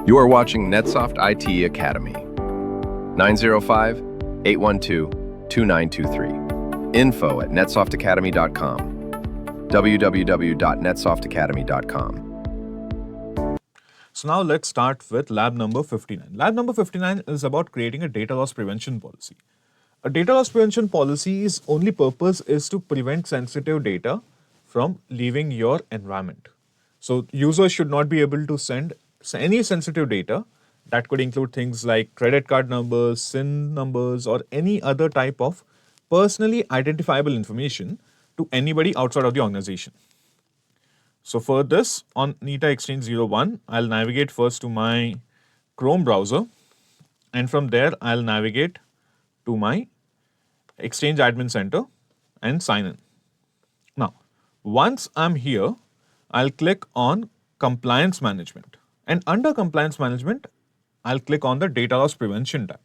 You are watching NetSoft IT Academy. 905 812 2923. Info at netsoftakademy.com. www.netsoftakademy.com. So now let's start with lab number 59. Lab number 59 is about creating a data loss prevention policy. A data loss prevention policy's only purpose is to prevent sensitive data from leaving your environment. So users should not be able to send any sensitive data. That could include things like credit card numbers, SIN numbers, or any other type of personally identifiable information to anybody outside of the organization. So for this, on Nita Exchange 01, I'll navigate first to my Chrome browser, and from there I'll navigate to my Exchange Admin Center and sign in. Now, once I'm here, I'll click on Compliance Management, and under Compliance Management, I'll click on the Data Loss Prevention tab.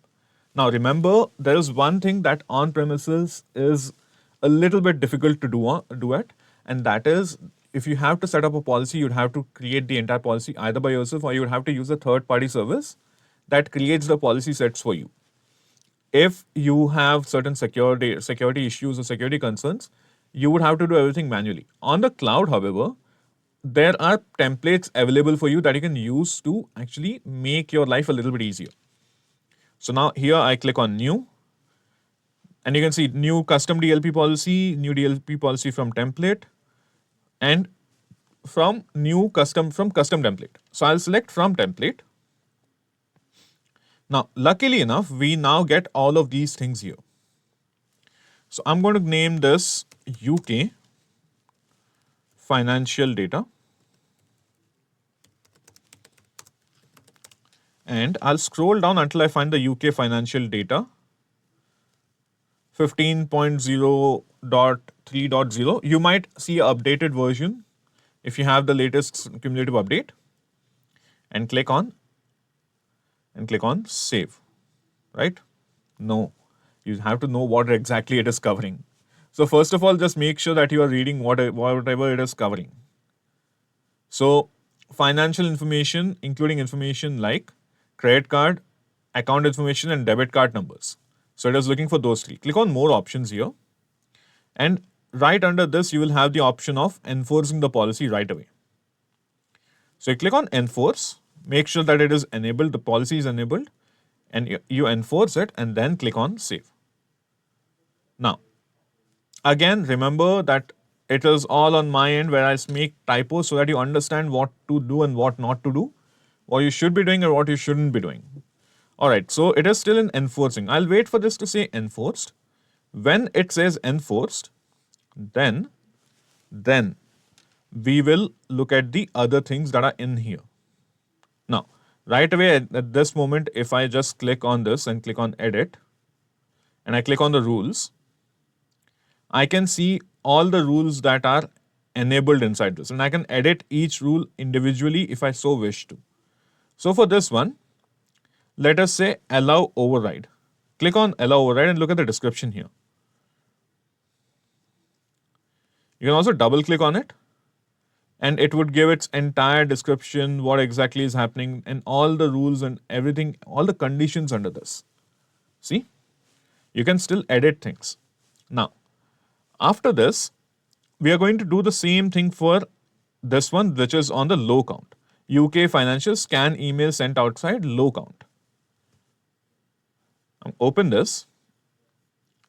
Now remember, there is one thing that on premises is a little bit difficult to do it, and that is if you have to set up a policy, you'd have to create the entire policy either by yourself or you would have to use a third-party service that creates the policy sets for you. If you have certain security issues or security concerns, you would have to do everything manually. On the cloud, however, there are templates available for you that you can use to actually make your life a little bit easier. So now here I click on new, and you can see new custom DLP policy, new DLP policy from template, and from custom template. So I'll select from template. Now, luckily enough, we now get all of these things here. So I'm going to name this UK financial data, and I'll scroll down until I find the UK financial data 15.0.3.0. You might see an updated version if you have the latest cumulative update, and click on save, right? No, you have to know what exactly it is covering. So first of all, just make sure that you are reading whatever it is covering. So financial information, including information like credit card, account information, and debit card numbers. So it is looking for those three. Click on more options here, and right under this, you will have the option of enforcing the policy right away. So you click on enforce, make sure that it is enabled, the policy is enabled, and you enforce it, and then click on save. Now, again, remember that it is all on my end where I make typos so that you understand what to do and what not to do, what you should be doing and what you shouldn't be doing. All right, so it is still in enforcing. I'll wait for this to say enforced. When it says enforced, then we will look at the other things that are in here. Now, right away at this moment, if I just click on this and click on edit, and I click on the rules, I can see all the rules that are enabled inside this, and I can edit each rule individually if I so wish to. So for this one, let us say allow override. Click on allow override and look at the description here. You can also double click on it, and it would give its entire description, what exactly is happening, and all the rules and everything, all the conditions under this. See, you can still edit things. Now, after this, we are going to do the same thing for this one, which is on the low count. UK financial scan email sent outside low count. Open this,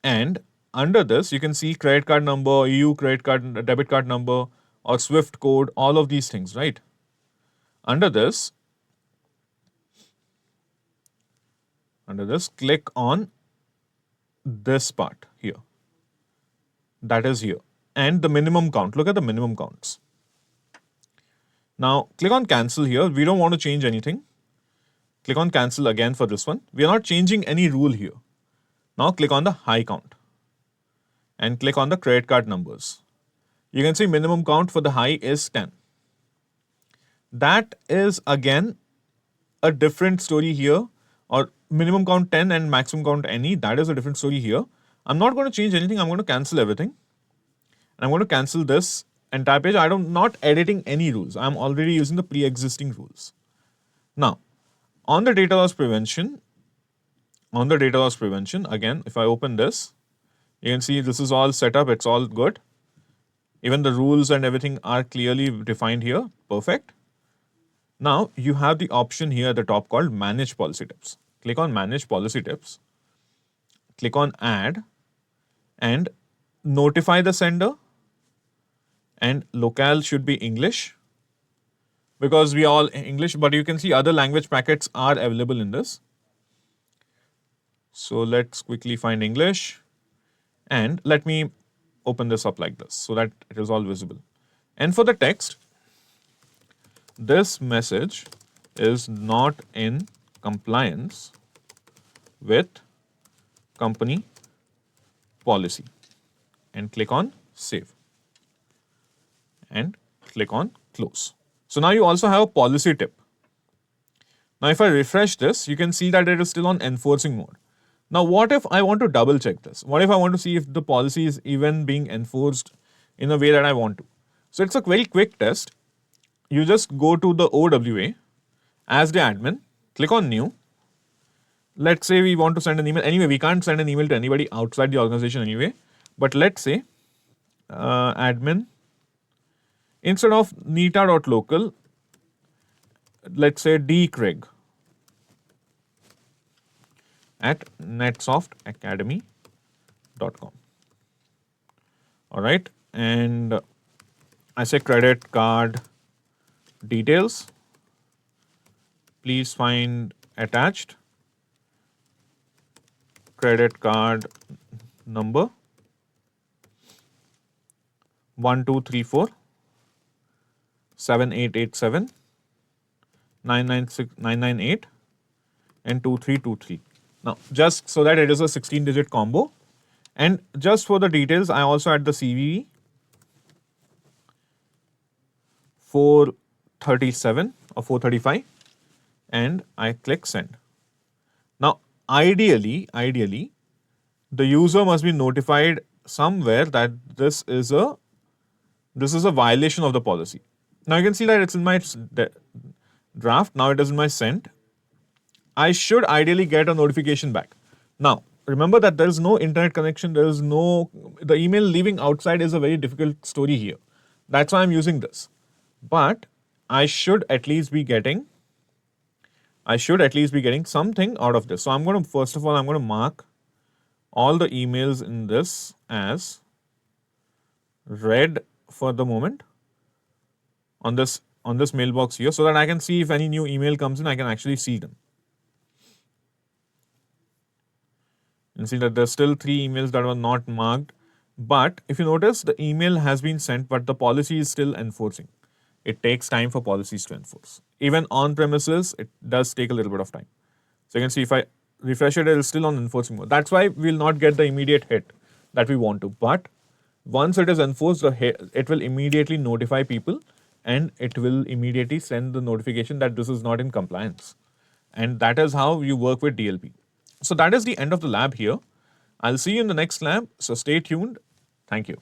and under this, you can see credit card number, EU credit card, debit card number, or SWIFT code, all of these things, right? Under this, click on this part here. That is here. And the minimum count. Look at the minimum counts. Now, click on cancel here. We don't want to change anything. Click on cancel again for this one. We are not changing any rule here. Now, click on the high count and click on the credit card numbers. You can see minimum count for the high is 10. That is again a different story here, or minimum count 10 and maximum count any. That is a different story here. I'm not going to change anything. I'm going to cancel everything. And I'm going to cancel this entire page. I'm not editing any rules. I'm already using the pre-existing rules. Now, On the data loss prevention, again, if I open this, you can see this is all set up, it's all good. Even the rules and everything are clearly defined here. Perfect. Now you have the option here at the top called Manage Policy Tips. Click on Manage Policy Tips. Click on Add and notify the sender. And locale should be English because we are all English, but you can see other language packets are available in this. So let's quickly find English and let me open this up like this so that it is all visible. And for the text, this message is not in compliance with company policy, and click on Save and click on Close. So now you also have a policy tip. Now if I refresh this, you can see that it is still on enforcing mode. Now what if I want to double check this? What if I want to see if the policy is even being enforced in a way that I want to? So it's a very quick test. You just go to the OWA as the admin, click on New. Let's say we want to send an email. Anyway, we can't send an email to anybody outside the organization anyway. But let's say admin, instead of nita.local, let's say dcraig at netsoftakademy.com. All right. And I say credit card details. Please find attached credit card number 1234 7887 998 and 2323. Now, just so that it is a 16-digit combo, and just for the details, I also add the CVV 437 or 435, and I click send. Now, ideally, the user must be notified somewhere that this is a violation of the policy. Now you can see that it's in my draft. Now it is in my sent. I should ideally get a notification back. Now remember that there is no internet connection. The email leaving outside is a very difficult story here. That's why I'm using this. But I should at least be getting something out of this. So I'm going to mark all the emails in this as read for the moment on this mailbox here, so that I can see if any new email comes in, I can actually see them. You see that there's still 3 emails that were not marked, but if you notice, the email has been sent, but the policy is still enforcing. It takes time for policies to enforce. Even on premises, it does take a little bit of time. So you can see if I refresh it, it is still on enforcing mode. That's why we'll not get the immediate hit that we want to. But once it is enforced, it will immediately notify people and it will immediately send the notification that this is not in compliance. And that is how you work with DLP. So that is the end of the lab here. I'll see you in the next lab. So stay tuned. Thank you.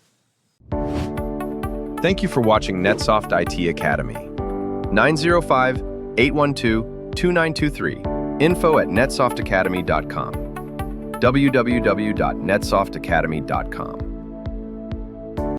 Thank you for watching NetSoft IT Academy. 905-812-2923. info@netsoftakademy.com. www.netsoftakademy.com.